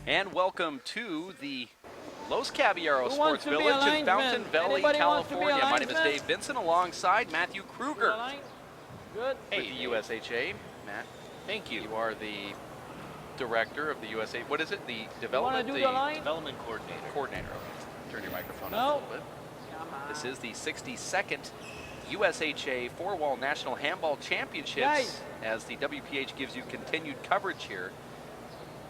And welcome to the Los Caballeros Sports Village in Fountain Valley, California. My name is Dave Vincent alongside Matthew Kruger. Good. With the USHA. Matt, thank you. You are the director of the USA. What is it? The development? Development coordinator. Coordinator. Okay. Turn your microphone up a little bit. Come on. This is the 62nd USHA Four-Wall National Handball Championships as the WPH gives you continued coverage here.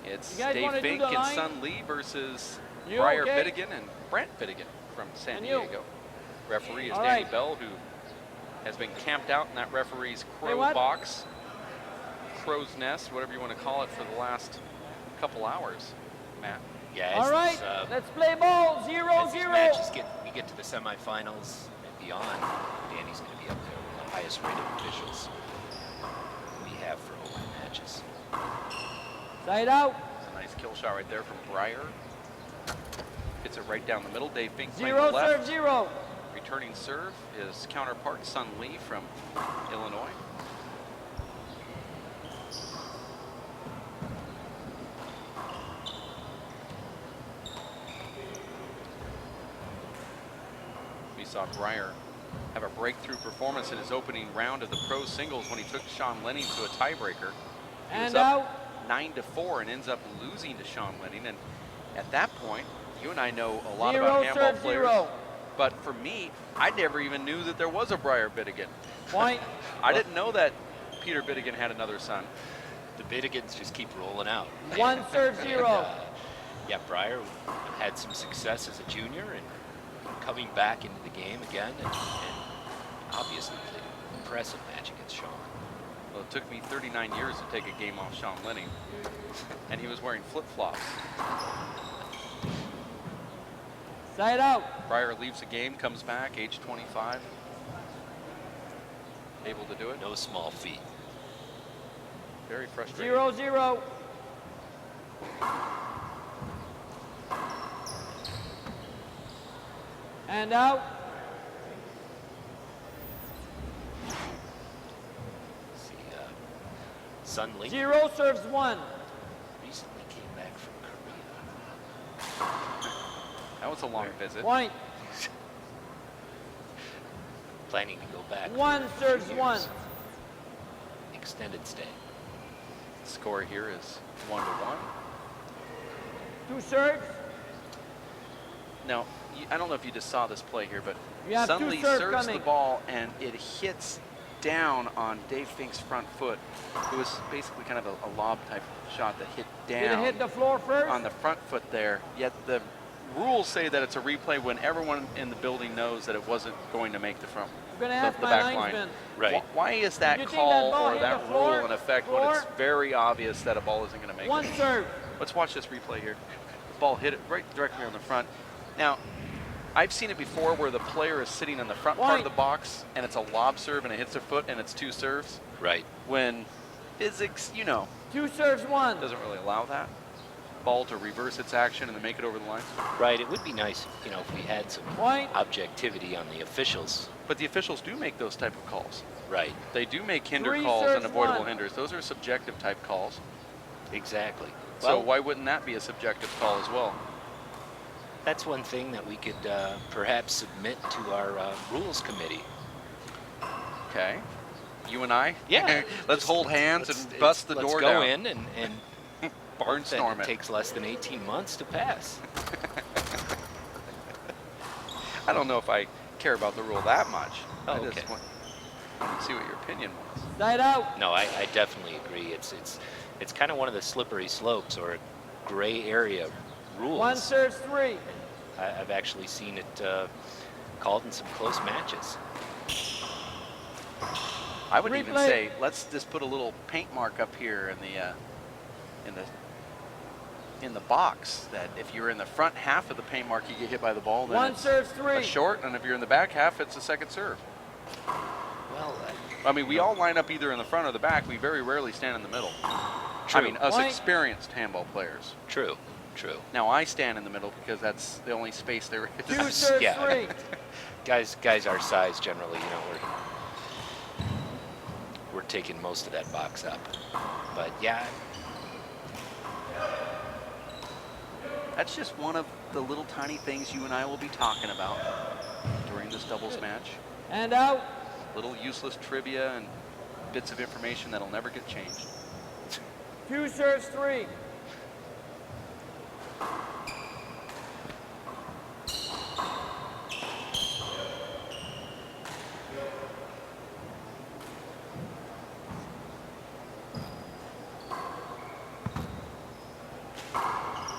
It's Dave Fink and Sun Lee versus Briar Bidegain and Brent Bidegain from San Diego. Referee is Danny Bell, who has been camped out in that referee's crow box, crow's nest, whatever you want to call it, for the last couple hours. Matt. Yeah. All right, let's play ball. 0-0. We get to the semifinals and beyond. Danny's going to be up there with the highest rated officials we have for open matches. Side out. It's a nice kill shot right there from Briar. Hits it right down the middle. Dave Fink playing 0 left. serve 0. Returning serve is counterpart Sun Lee from Illinois. We saw Briar have a breakthrough performance in his opening round of the pro singles when he took Sean Lenning to a tiebreaker. He was up 9-4 and ends up losing to Sean Lenning. And at that point, you and I know a lot about handball players. But for me, I never even knew that there was a Briar Bidegain. Point. I didn't know that Peter Bidegain had another son. The Bidegains just keep rolling out. 1 serve 0. Yeah, Briar had some success as a junior and coming back into the game again, and obviously played an impressive match against Sean. Well, it took me 39 years to take a game off Sean Lenning, and he was wearing flip-flops. Side out. Briar leaves the game, comes back, age 25. Able to do it. No small feat. Very frustrating. 0-0. And out. See, Sun Lee 0 serves 1. recently came back from Korea. That was a long visit. Point. Planning to go back. 1 serves 1. Extended stay. The score here is 1-1. 2 serves. Now, I don't know if you just saw this play here, but have Sun 2 Lee serves serves coming. the ball and it hits down on Dave Fink's front foot. It was basically kind of a lob type shot that hit Did it down hit the floor first? on the front foot there. Yet the rules say that it's a replay when everyone in the building knows that it wasn't going to make the front, I'm gonna ask the my back line. linesman. Right. Why is that You think call that ball or hit that the floor? rule in effect when it's very obvious that a ball isn't going to make 1 it? serve. Let's watch this replay here. The ball hit it right directly on the front. Now, I've seen it before where the player is sitting in the front part of the box and it's a lob serve and it hits their foot and it's 2 serves. Right. When physics, you know, 2 serves 1. doesn't really allow that ball to reverse its action and then make it over the line. Right. It would be nice, you know, if we had some Point. objectivity on the officials. But the officials do make those type of calls. Right. They do make hinder 3 calls serves and avoidable 1. hinders. Those are subjective type calls. Exactly. So Well, why wouldn't that be a subjective call as well? that's one thing that we could perhaps submit to our rules committee. You and I? Yeah. Let's hold hands and bust the door down. Let's go in and barnstorm it it. takes less than 18 months to pass. I don't know if I care about the rule that much. Oh, I just okay. want to see what your opinion was. Side out. No, I definitely agree. It's kind of one of the slippery slopes or gray area rules. 1 serves 3. I've actually seen it called in some close matches. I would even Replay. say let's just put a little paint mark up here in the box that if you're in the front half of the paint mark, you get hit by the ball. Then 1 it's serves a 3. short, and if you're in the back half, it's a second serve. Well, I mean, we all line up either in the front or the back. We very rarely stand in the middle. True. I mean, us Point. experienced handball players. True. Now I stand in the middle because that's the only space there is. 2 serves Yeah. 3. Guys our size generally, you know, we're taking most of that box up. But yeah, That's just one of the little tiny things you and I will be talking about during this doubles match. And out. Little useless trivia and bits of information that'll never get changed. 2 serves 3.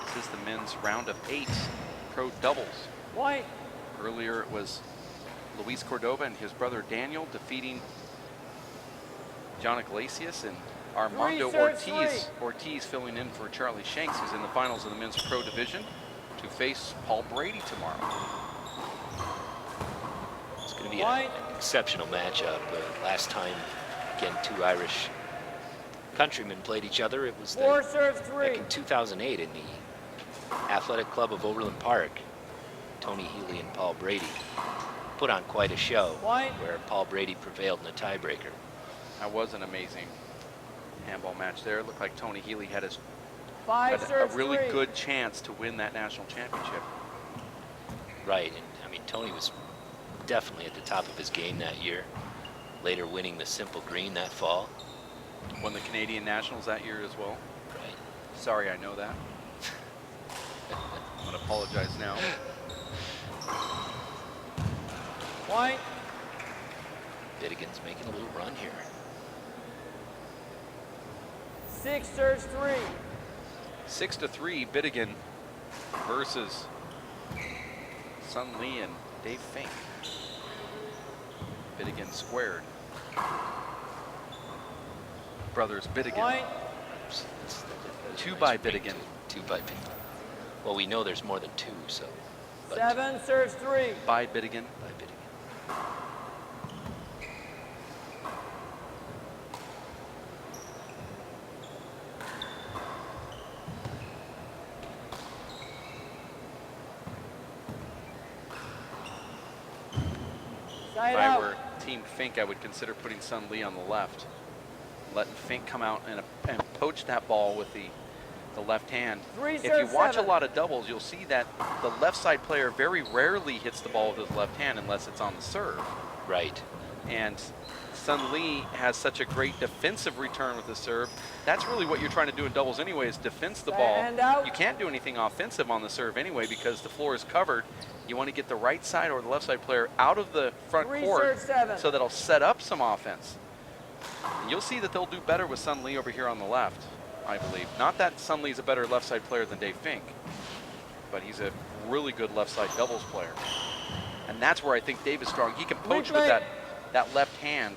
This is the men's round of 8 pro doubles. White. Earlier it was Luis Cordova and his brother Daniel defeating John Iglesias and Armando 3 serves Ortiz. Ortiz filling in for Charlie Shanks, who's in the finals of the men's pro division, to face Paul Brady tomorrow. It's going to be an exceptional matchup. Last time, again, 2 Irish countrymen played each other. It was 4 serves 3. back in 2008 in the Athletic Club of Overland Park. Tony Healy and Paul Brady put on quite a show where Paul Brady prevailed in a tiebreaker. That was an amazing handball match there. It looked like Tony Healy had a really good chance to win that national championship. Right, and I mean, Tony was definitely at the top of his game that year, later winning the simple green that fall. Won the Canadian Nationals that year as well. Right. Sorry, I know that. I'm going to apologize now. White. Bidegain's making a little run here. 6 serves 3. 6-3, Bidegain versus Sun Lee and Dave Fink. Bidegain squared. Brothers Bidegain. White. 2 by Bidegain. 2 by Bidegain. Well, we know there's more than 2, so. 7 serves 3. By Bidegain. By Bidegain. If I were Team Fink, I would consider putting Sun Lee on the left. Letting Fink come out and poach that ball with the left hand. If you watch a lot of doubles, you'll see that the left side player very rarely hits the ball with his left hand unless it's on the serve. Right. And Sun Lee has such a great defensive return with the serve. That's really what you're trying to do in doubles anyway, is defense the ball. You can't do anything offensive on the serve anyway because the floor is covered. You want to get the right side or the left side player out of the front court so that'll set up some offense. And you'll see that they'll do better with Sun Lee over here on the left, I believe. Not that Sun Lee's a better left side player than Dave Fink, but he's a really good left side doubles player. And that's where I think Dave is strong. He can poach with that left hand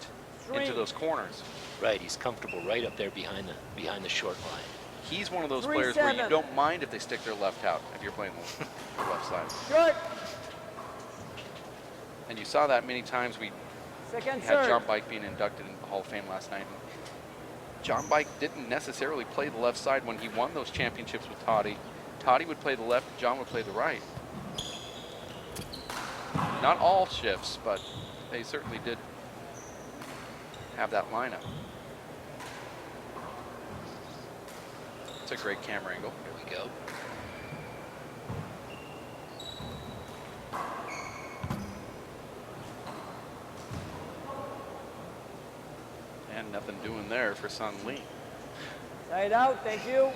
into those corners. Right, he's comfortable right up there behind the short line. He's one of those players where you don't mind if they stick their left out if you're playing the left side. Good. And you saw that many times. We had John Bike being inducted into the Hall of Fame last night. John Bike didn't necessarily play the left side when he won those championships with Toddy. Toddy would play the left, John would play the right. Not all shifts, but they certainly did have that lineup. It's a great camera angle. Here we go. And nothing doing there for Sun Lee. Side out, thank you.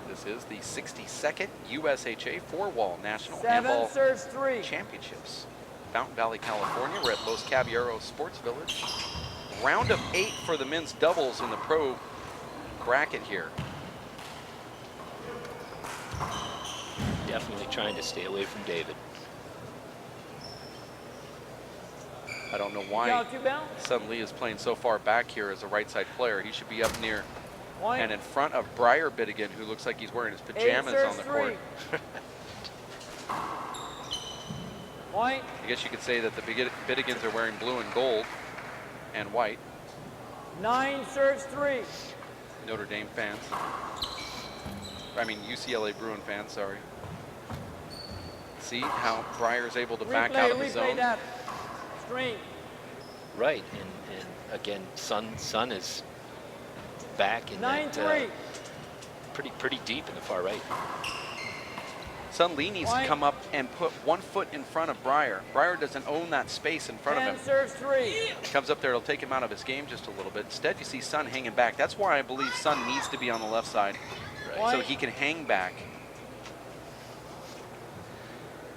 This is the 62nd USHA 4-wall National Handball Championships. Fountain Valley, California. We're at Los Caballeros Sports Village. Round of 8 for the men's doubles in the pro bracket here. Definitely trying to stay away from David. I don't know why Sun Lee is playing so far back here as a right side player. He should be up near and in front of Briar Bidegain, who looks like he's wearing his pajamas on the court. White. I guess you could say that the Bidegains are wearing blue and gold and white. 9 serves 3. Notre Dame fans. I mean UCLA Bruin fans, sorry. See how Briar is able to back out of the zone. Right, and again, Sun is back in that pretty deep in the far right. Sun Lee needs to come up and put 1 foot in front of Breyer. Breyer doesn't own that space in front of him. Serves 3. He comes up there, it'll take him out of his game just a little bit. Instead, you see Sun hanging back. That's why I believe Sun needs to be on the left side, so he can hang back.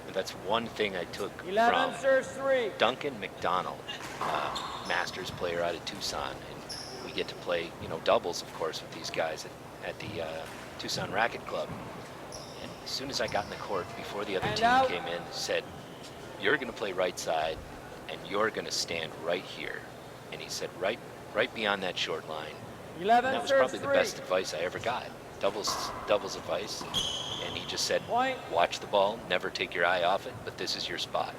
And that's one thing I took 11 from serves 3. Duncan McDonald, Masters player out of Tucson. And we get to play, you know, doubles, of course, with these guys at the Tucson Racket Club. And as soon as I got in the court, before the other team came in, said, "You're going to play right side, and you're going to stand right here." And he said, right beyond that short line. 11 And that was probably the best advice I ever got. Doubles advice. And he just said, watch the ball, never take your eye off it, but this is your spot.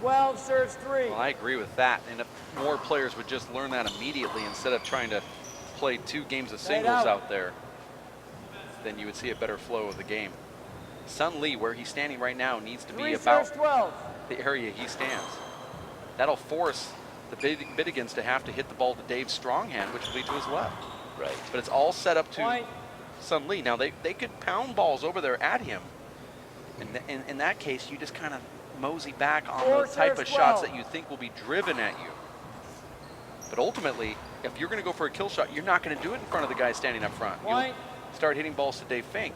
12 serves 3. Well, I agree with that. And if more players would just learn that immediately instead of trying to play 2 games of singles out there, then you would see a better flow of the game. Sun Lee, where he's standing right now, needs to be about 12. the area he stands. That'll force the Bidegains to have to hit the ball to Dave's strong hand, which will be to his left. Right. But it's all set up to Sun Lee. Now, they could pound balls over there at him. And in that case, you just kind of mosey back on the type of shots that you think will be driven at you. But ultimately, if you're going to go for a kill shot, you're not going to do it in front of the guy standing up front. You'll start hitting balls to Dave Fink.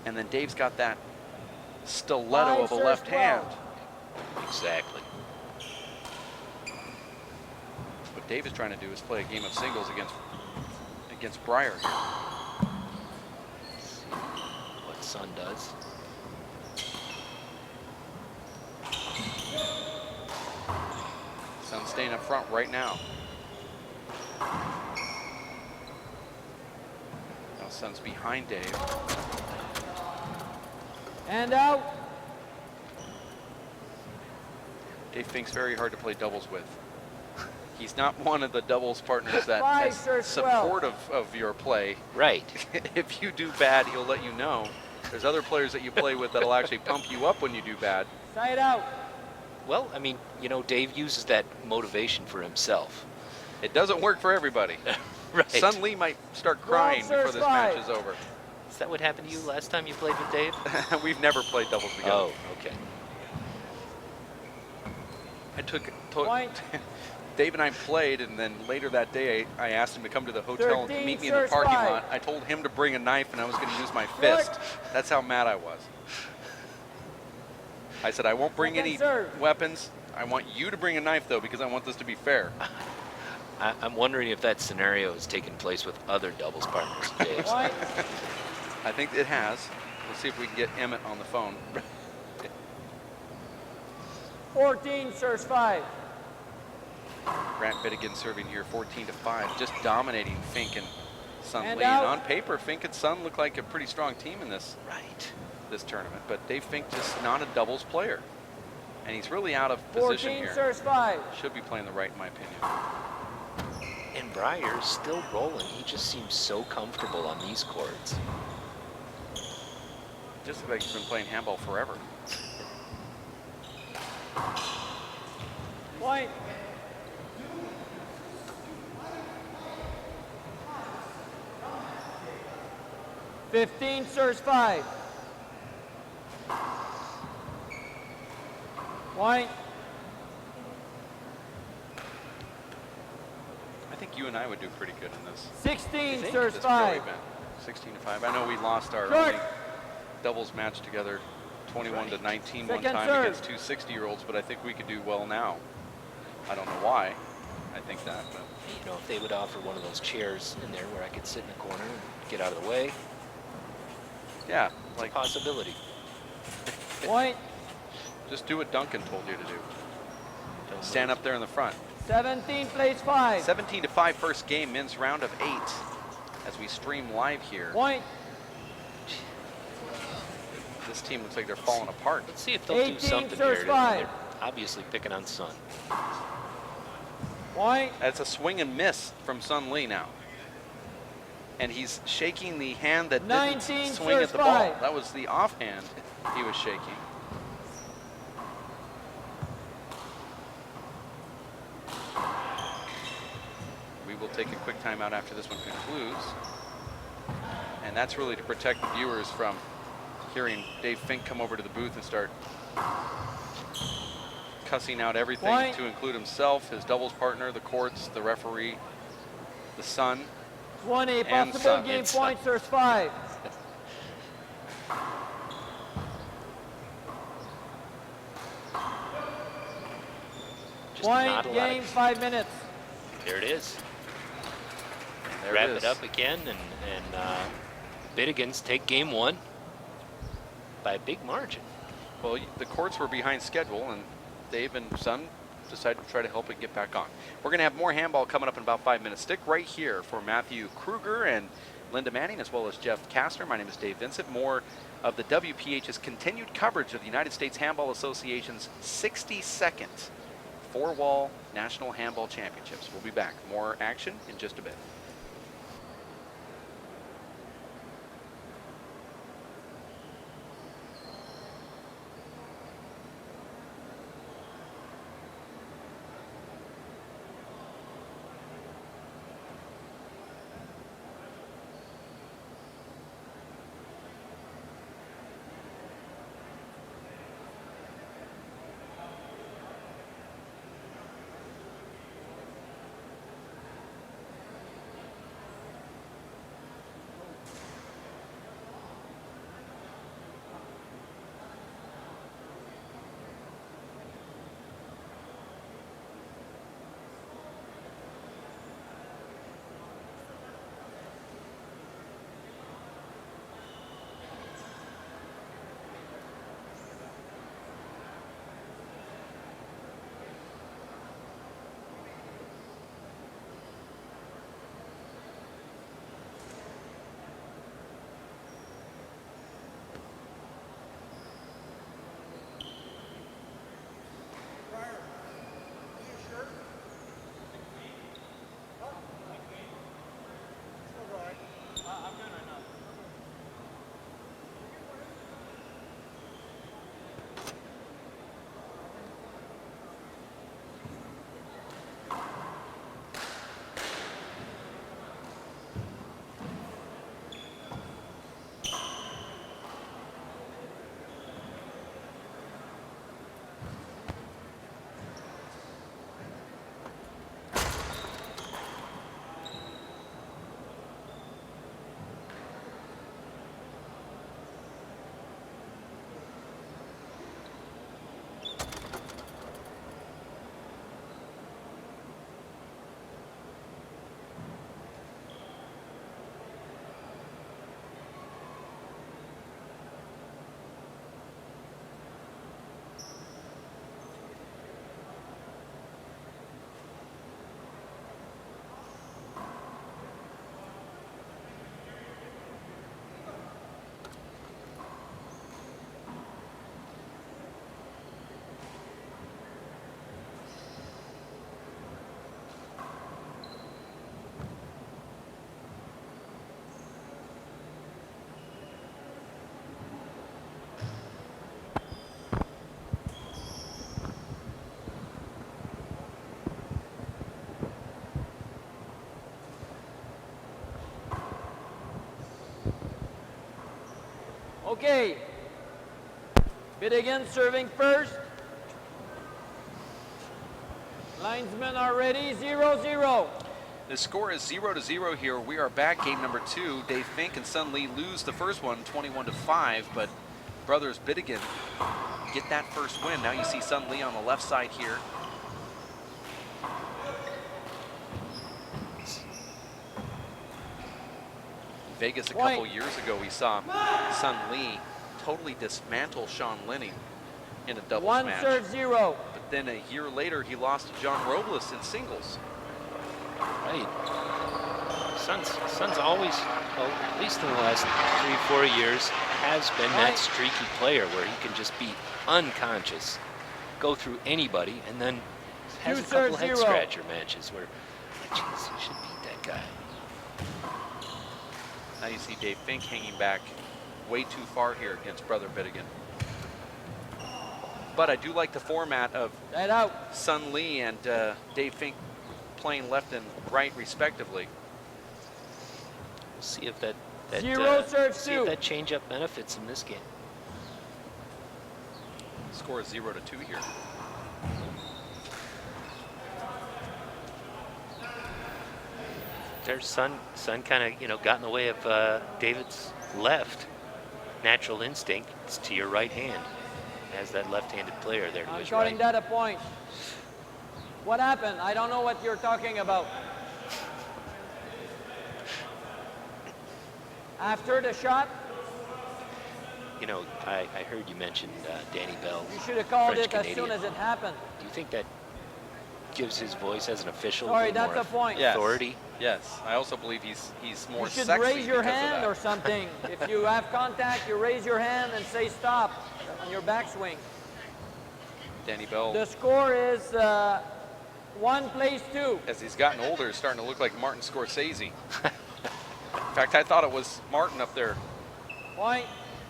And then Dave's got that stiletto of a left hand. Exactly. What Dave is trying to do is play a game of singles against Breyer. What Sun does. Sun staying up front right now. Now Sun's behind Dave. And out. Dave Fink's very hard to play doubles with. He's not one of the doubles partners that is supportive of your play. Right. If you do bad, he'll let you know. There's other players that you play with that'll actually pump you up when you do bad. Side out. Well, I mean, you know, Dave uses that motivation for himself. It doesn't work for everybody. Right. Sun Lee might start crying before this match is over. Is that what happened to you last time you played with Dave? We've never played doubles together. Oh, okay. I took Dave and I played, and then later that day, I asked him to come to the hotel and meet me in the parking lot. I told him to bring a knife, and I was going to use my fist. That's how mad I was. I said, I won't bring any weapons. I want you to bring a knife, though, because I want this to be fair. I'm wondering if that scenario has taken place with other doubles partners, Dave. I think it has. Let's see if we can get Emmett on the phone. 14 serves 5. Grant Bidegain serving here 14-5, just dominating Fink and Sun Lee. And on paper, Fink and Sun look like a pretty strong team in this tournament, but Dave Fink just not a doubles player. And he's really out of position here. 14 serves 5. Should be playing the right, in my opinion. And Breyer's still rolling. He just seems so comfortable on these courts. Just looks like he's been playing handball forever. Point. $15 serves 5. Point. I think you and I would do pretty good in this. 16 serves 5. 16-5. I know we lost our only doubles match together 21-19 one time against 2 60-year-olds, but I think we could do well now. I don't know why I think that, but you know, if they would offer one of those chairs in there where I could sit in the corner and get out of the way. Yeah, it's like a possibility. Point. Just do what Duncan told you to do. Stand up there in the front. 17 plays 5. 17-5 first game, men's round of 8 as we stream live here. Point. This team looks like they're falling apart. Let's see if they'll do something here. They're obviously picking on Sun. Point. That's a swing and miss from Sun Lee now. And he's shaking the hand that didn't swing at the ball. That was the offhand he was shaking. We will take a quick timeout after this one concludes. And that's really to protect the viewers from hearing Dave Fink come over to the booth and start cussing out everything, Point. to include himself, his doubles partner, the courts, the referee, the son. 20, And possible Sun. game And point, serves 5. Just not Point, a lot game, of, 5 minutes. there it is. There Wrap it it is. up again, and Bidegains take game 1 by a big margin. Well, the courts were behind schedule, and Dave and Son decided to try to help it get back on. We're going to have more handball coming up in about 5 minutes. Stick right here for Matthew Kruger and Linda Manning, as well as Jeff Kastner. My name is Dave Vincent. More of the WPH's continued coverage of the United States Handball Association's 62nd four-wall National Handball Championships. We'll be back. More action in just a bit. Okay. Bidegain serving first. Linesmen are ready, 0-0. The score is 0-0 here. We are back, game number 2. Dave Fink and Sun Lee lose the first one, 21-5, but brothers Bidegain get that first win. Now you see Sun Lee on the left side here. Vegas a couple years ago, we saw Sun Lee totally dismantle Sean Lenning in a doubles match. 1-0. But then a year later, he lost to John Robles in singles. Right. Sun's always, well, at least in the last 3-4 years, has been that streaky player where he can just be unconscious, go through anybody, and then has a couple head scratcher matches where, geez, you should beat that guy. Now you see Dave Fink hanging back way too far here against brother Bidegain. But I do like the format of Sun Lee and Dave Fink playing left and right respectively. We'll see if that that, Zero serves see two. if that changeup benefits in this game. Score is 0-2 here. Their son kind of, got in the way of David's left. Natural instinct, it's to your right hand. As that left-handed player there to I'm his calling right. that a point. What happened? I don't know what you're talking about. After the shot, I heard you mention Danny Bell. you should have called French it as soon Canadian. as it happened. Do you think that gives his voice as an official Sorry, a little that's more the point. Yes. authority? Yes, I also believe he's more You should sexy raise your because of hand that. or something. If you have contact, you raise your hand and say stop on your backswing. Danny Bell, The score is 1 plays 2. as he's gotten older, is starting to look like Martin Scorsese. In fact, I thought it was Martin up there Point.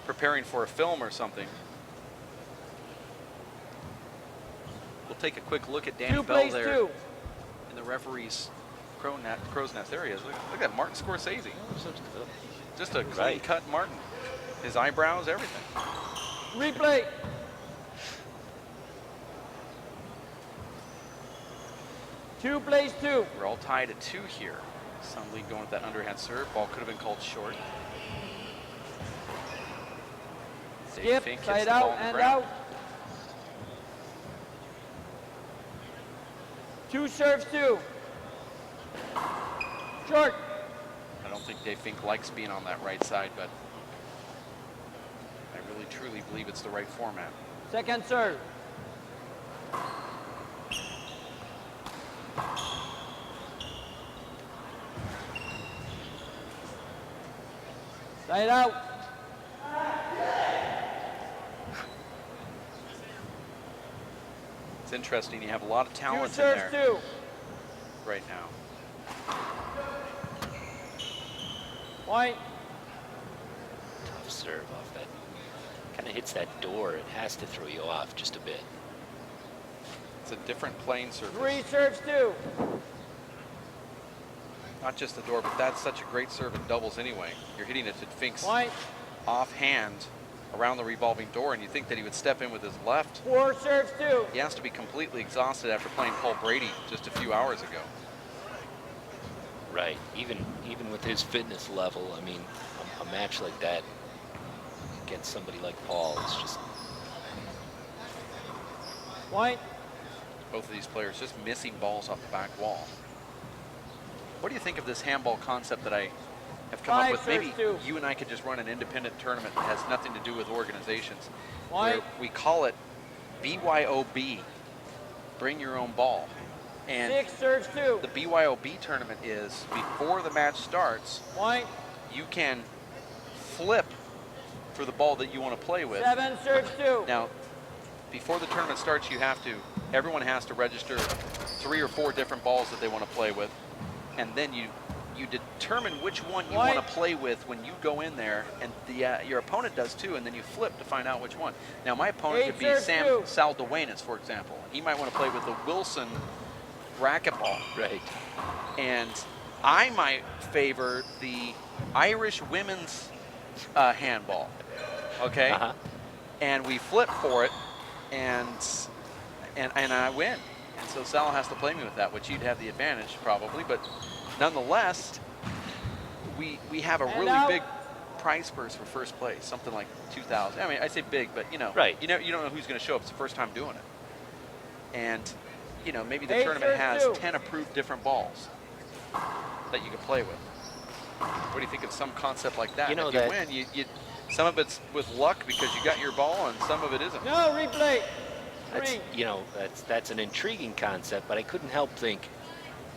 preparing for a film or something. We'll take a quick look at Danny 2 Bell plays there 2. in the referee's crow's nest areas. Look at Martin Scorsese. Just a clean-cut Martin. His eyebrows, everything. Replay. Two plays 2. We're all tied at 2 here. Sun League going with that underhand serve. Ball could have been called short. Skip, Fink hits side the ball out on the and ground. out. 2 serves 2. Short. I don't think Dave Fink likes being on that right side, but I really truly believe it's the right format. Second serve. Side out. It's interesting. You have a lot of 2 talent in serves there 2. right now. Point. Tough serve off that. Kind of hits that door. It has to throw you off just a bit. It's a different playing surface. 3 serves 2. Not just the door, but that's such a great serve in doubles anyway. You're hitting it to Fink's Point. offhand around the revolving door, and you think that he would step in with his left. 4 serves 2. He has to be completely exhausted after playing Paul Brady just a few hours ago. Right. Even with his fitness level, I mean, a match like that against somebody like Paul is just. Point. Both of these players just missing balls off the back wall. What do you think of this handball concept that I have come up 5 with? serves Maybe 2. you and I could just run an independent tournament that has nothing to do with organizations. Point. Where we call it BYOB, bring your own ball. And 6 serves 2. the BYOB tournament is before the match starts, Point. you can flip for the ball that you want to play with. 7 serves 2. Now, before the tournament starts, everyone has to register 3 or 4 different balls that they want to play with. And then you determine which one you want to play with when you go in there, and your opponent does too, and then you flip to find out which one. Now, my opponent 8 could be serves 2. Sal Duenas, for example. He might want to play with the Wilson racquetball. Right. And I might favor the Irish women's handball, okay? Uh-huh. And we flip for it, and I win. And so Sal has to play me with that, which you'd have the advantage probably, but nonetheless, we have a And really out. big prize purse for first place, something like $2,000. I mean, I say big, but Right. you don't know who's going to show up. It's the first time doing it, and maybe the 8 tournament serves has 2. 10 approved different balls that you can play with. What do you think of some concept like that? You know if you that- win, you some of it's with luck because you got your ball, and some of it isn't. No, replay. That's 3. that's an intriguing concept, but I couldn't help think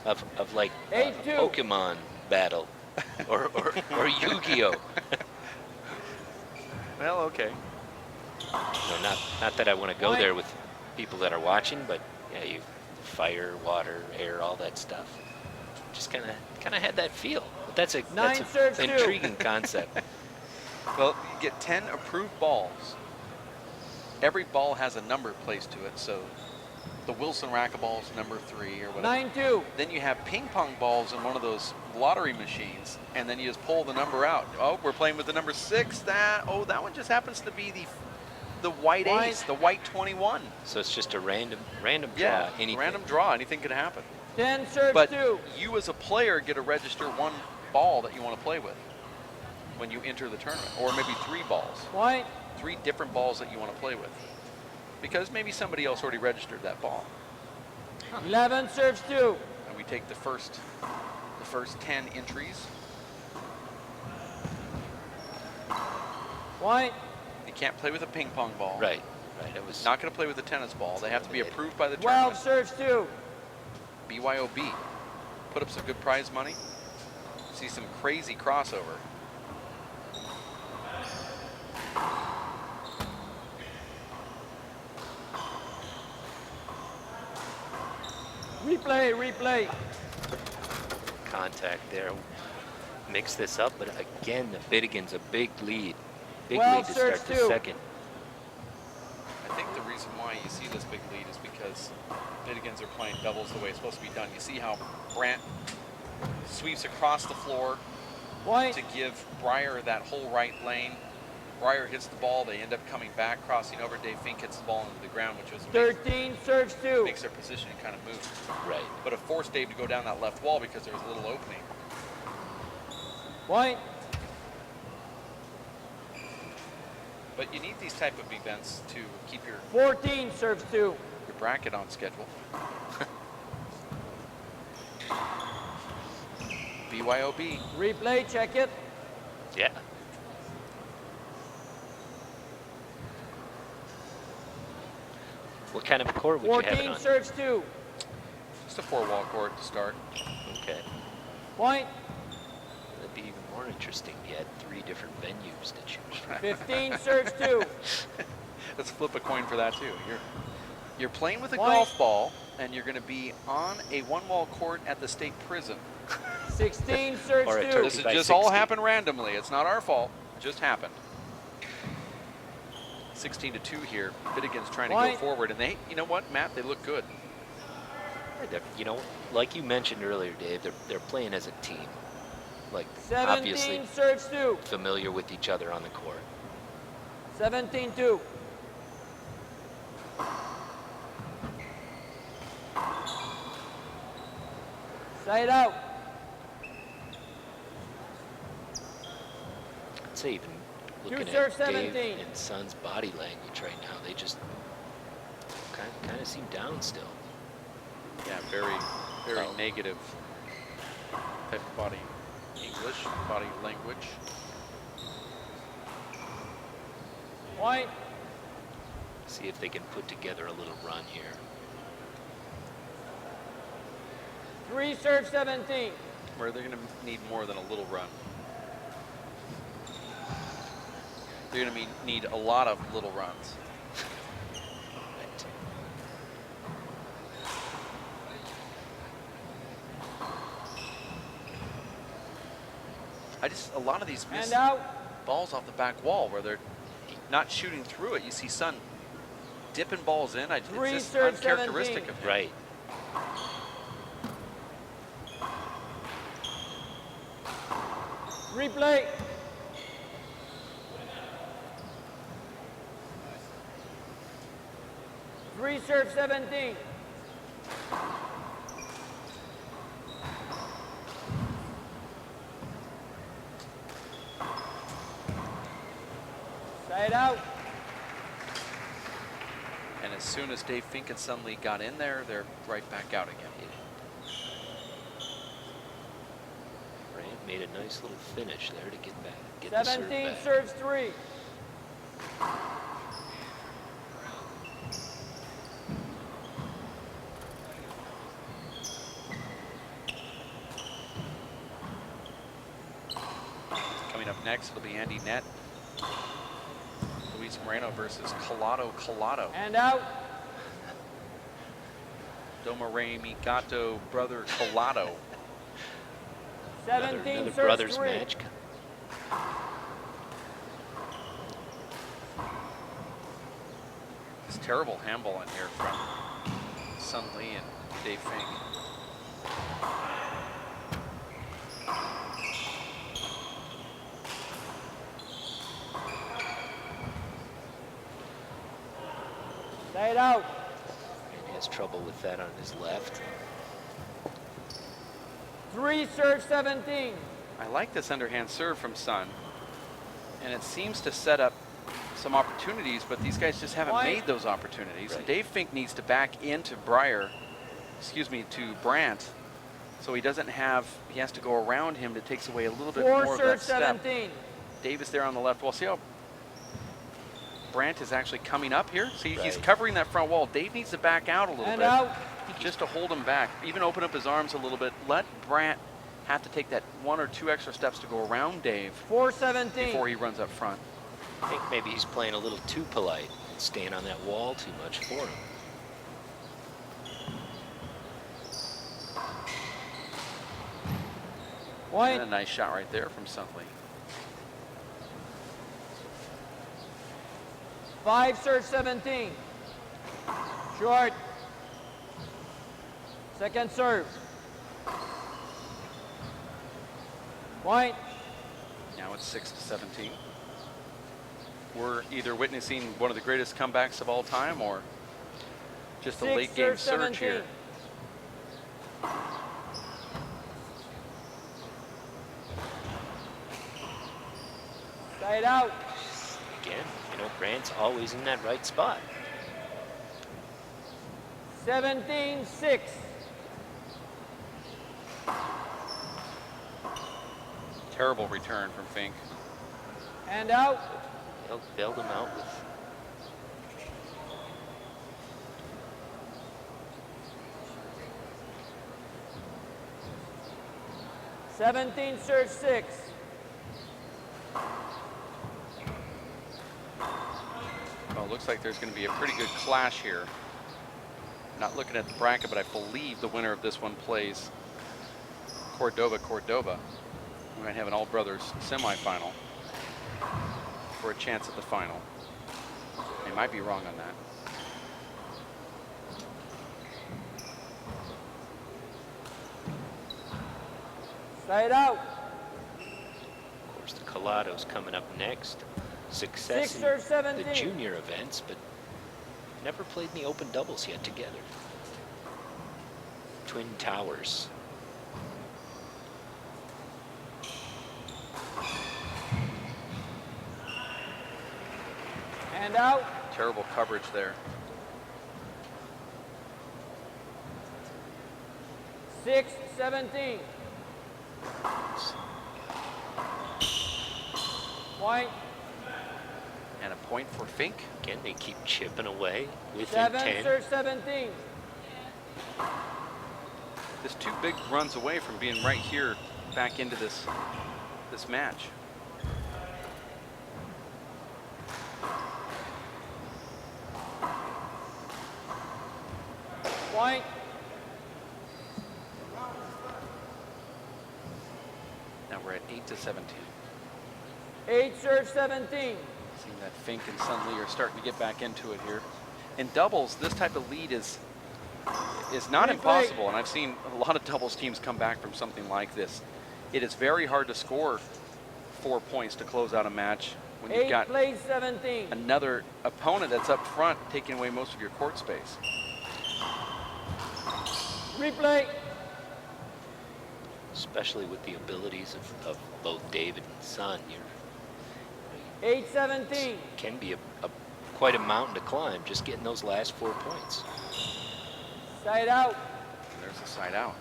of like a 8-2. Pokemon battle or Yu-Gi-Oh. Well, okay. Not that I want to go Point. there with people that are watching, but yeah, you fire, water, air, all that stuff. Just kind of had that feel. But that's 9 serves an 2. intriguing concept. Well, you get 10 approved balls. Every ball has a number placed to it, so the Wilson racquetballs number 3 or whatever. 9-2. Then you have ping pong balls in one of those lottery machines, and then you just pull the number out. Oh, we're playing with the number 6. That one just happens to be the white ace, the white 21. So it's just a random draw. Yeah, anything. random draw. Anything could happen. 10 serves But 2. you as a player get to register 1 ball that you want to play with when you enter the tournament, or maybe 3 balls. Point. 3 different balls that you want to play with, because maybe somebody else already registered that ball. 11 serves 2. And we take the first 10 entries. Point. You can't play with a ping pong ball. Right. It was Not going to play with a tennis ball. They have to be approved by the 12 tournament. serves 2. BYOB. Put up some good prize money. See some crazy crossover. Replay. contact there. Mix this up, but again, the Bidegain's a big lead. Big Well, lead to start serves the two. second. I think the reason why you see this big lead is because Bidegains are playing doubles the way it's supposed to be done. You see how Brandt sweeps across the floor Point. to give Breyer that whole right lane. Breyer hits the ball, they end up coming back, crossing over. Dave Fink hits the ball into the ground, which was 13 serves 2. makes their positioning kind of move. Right. But it forced Dave to go down that left wall because there was a little opening. Point. But you need these type of events to keep your 14 serves 2. bracket on schedule. BYOB. Replay, check it. Yeah. What kind of a court would you have it 14 on? serves 2. Just a 4-wall court to start. Okay. Point. That'd be even more interesting. You had 3 different venues to choose from. 15 serves 2. Let's flip a coin for that too. You're playing with a Point. golf ball, and you're going to be on a 1-wall court at the state prison. 16 serves Or a 2. turkey. This has By just all 16. happened randomly. It's not our fault. It just happened. 16-2 here. Bidegain's trying to go Point. forward, and they, you know what, Matt, they look good. You know, like you mentioned earlier, Dave, they're playing as a team. Like, 17 obviously serves 2. familiar with each other on the court. 17-2. Side out. I'd say even looking at serve, Dave 17. and Son's body language right now, they just kind of seem down still. Yeah, very Oh. negative type of body language. Point. See if they can put together a little run here. 3 serves 17. Where they're going to need more than a little run. They're going to need a lot of little runs. Right. A lot of these miss And out. balls off the back wall where they're not shooting through it. You see Son dipping balls in. It's 3 just serves uncharacteristic 17. of him. Right. Replay. Three serves 17. Side out. And as soon as Dave Fink and Son Lee got in there, they're right back out again. Brandt made a nice little finish there to get the serve 17 back. serves 3. Coming up next, it'll be Andy Nett. Luis Moreno versus Collado. And out. Domaré Migato, brother Collado. 17 Another serves brothers 3. match. It's terrible handball in here from Sun Lee and Dave Fink. Stay it out. And he has trouble with that on his left. 3 serve 17. I like this underhand serve from Sun, and it seems to set up some opportunities, but these guys just haven't made those opportunities. Right. And Dave Fink needs to back into to Brandt, so he doesn't have, he has to go around him. That takes away a little bit 4 more of serve that step. 17. Davis there on the left wall. See how Brandt is actually coming up here? See, he's Right. covering that front wall. Dave needs to back out a little And bit. out. Just to hold him back. Even open up his arms a little bit. Let Brandt have to take that 1 or 2 extra steps to go around Dave 4-17. before he runs up front. I think maybe he's playing a little too polite and staying on that wall too much for him. And a nice shot right there from Sun Lee. 5 serve 17. Short. Second serve. Point. Now it's 6-17. We're either witnessing one of the greatest comebacks of all time or just a 6 late game serve surge 17. here. Stay it out. Again, you know, Brandt's always in that right spot. 17-6. Terrible return from Fink. And out. He'll bailed him out with 17 serve 6. Well, it looks like there's going to be a pretty good clash here. Not looking at the bracket, but I believe the winner of this one plays Cordova. We might have an all-brothers semifinal for a chance at the final. They might be wrong on that. Stay it out. Of course, the Colado's coming up next. Success 6 in or the 17. junior events, but never played in the open doubles yet together. Twin Towers. And out. Terrible coverage there. 6-17. Point. And a point for Fink. Again, they keep chipping away within 7 10. serve 17. Just 2 big runs away from being right here back into this match. Point. Now we're at 8-17. 8 serve 17. Seeing that Fink and Sun Lee are starting to get back into it here. In doubles, this type of lead is not impossible, and I've seen a lot of doubles teams come back from something like this. It is very hard to score 4 points to close out a match when you've got 17. another opponent that's up front taking away most of your court space. Replay. Especially with the abilities of both David and Sun. 8-17. Can be quite a mountain to climb, just getting those last 4 points. Side out. There's a side out.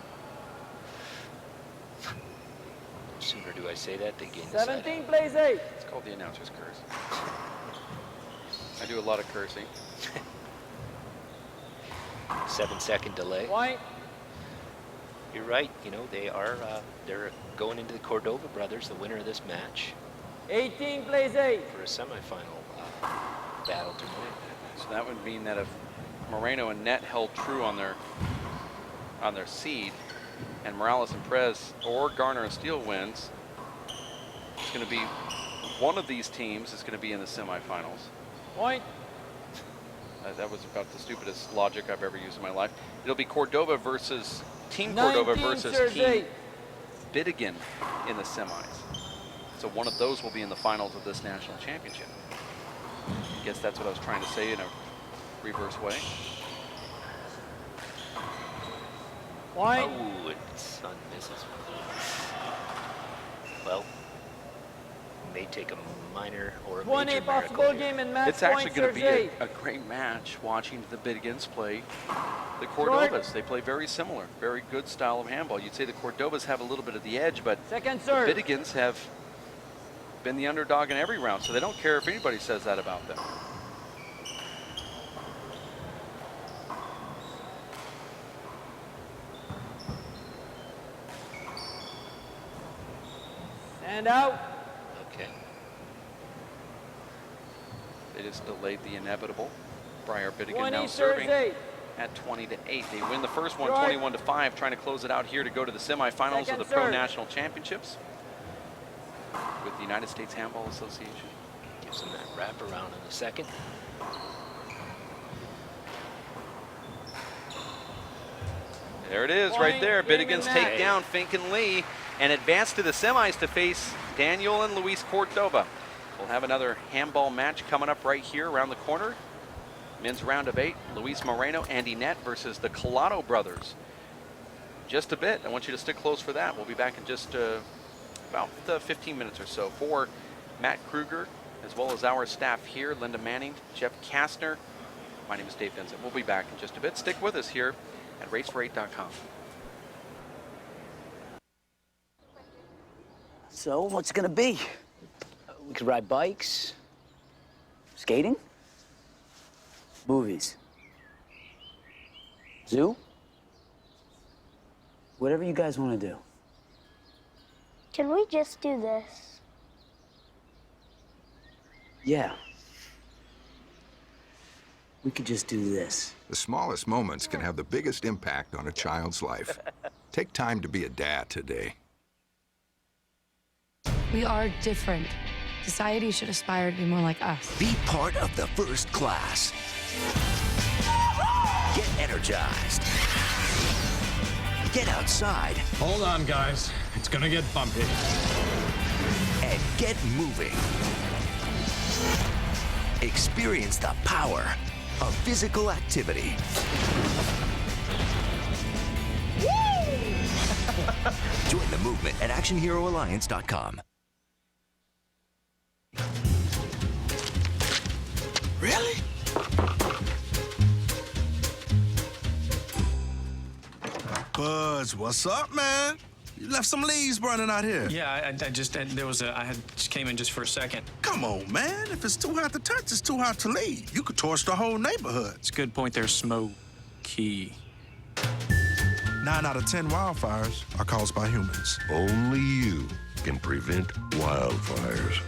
Sooner do I say that, they gain the side 17 plays 8. It's called the announcer's curse. I do a lot of cursing. 7-second delay. Point. You're right. You know, they're going into the Cordova brothers, the winner of this match, 18 plays 8. for a semifinal battle tonight. So that would mean that if Moreno and Net held true on their seed, and Morales and Perez or Garner and Steele wins, it's going to be one of these teams is going to be in the semifinals. Point. That was about the stupidest logic I've ever used in my life. It'll be Cordova versus Team Cordova versus Team Bidegain in the semis. So one of those will be in the finals of this national championship. I guess that's what I was trying to say in a reverse way. Point. Oh, and Sun misses. Well, may take a minor or a major possible game in match. It's actually going to be a great match watching the Bidegains play the Cordovas. They play very similar, very good style of handball. You'd say the Cordovas have a little bit of the edge, but the Bidegains have been the underdog in every round, so they don't care if anybody says that about them. Stand out. Okay. They just delayed the inevitable. Briar Bidegain now serving at 20-8. They win the first one 21-5, trying to close it out here to go to the semifinals of the Pro National Championships with the United States Handball Association. Gives them that wrap around in a second. There it is right there. Bidegain's take down Fink and Lee and advance to the semis to face Daniel and Luis Cordova. We'll have another handball match coming up right here around the corner. Men's round of 8, Luis Moreno, Andy Nett versus the Collado brothers. Just a bit. I want you to stick close for that. We'll be back in just about 15 minutes or so. For Matt Kruger, as well as our staff here, Linda Manning, Jeff Kastner. My name is Dave Vincent. We'll be back in just a bit. Stick with us here at racefor8.com. So, what's it gonna be? We could ride bikes, skating, movies, zoo, whatever you guys want to do. Can we just do this? Yeah. We could just do this. The smallest moments can have the biggest impact on a child's life. Take time to be a dad today. We are different. Society should aspire to be more like us. Be part of the first class. Get energized. Get outside. Hold on, guys. It's gonna get bumpy. And get moving. Experience the power of physical activity. Join the movement at ActionHeroAlliance.com. Really? Buzz, what's up, man? You left some leaves burning out here. Yeah, I just came in just for a second. Come on, man. If it's too hot to touch, it's too hot to leave. You could torch the whole neighborhood. It's a good point there, Smokey. 9 out of 10 wildfires are caused by humans. Only you can prevent wildfires.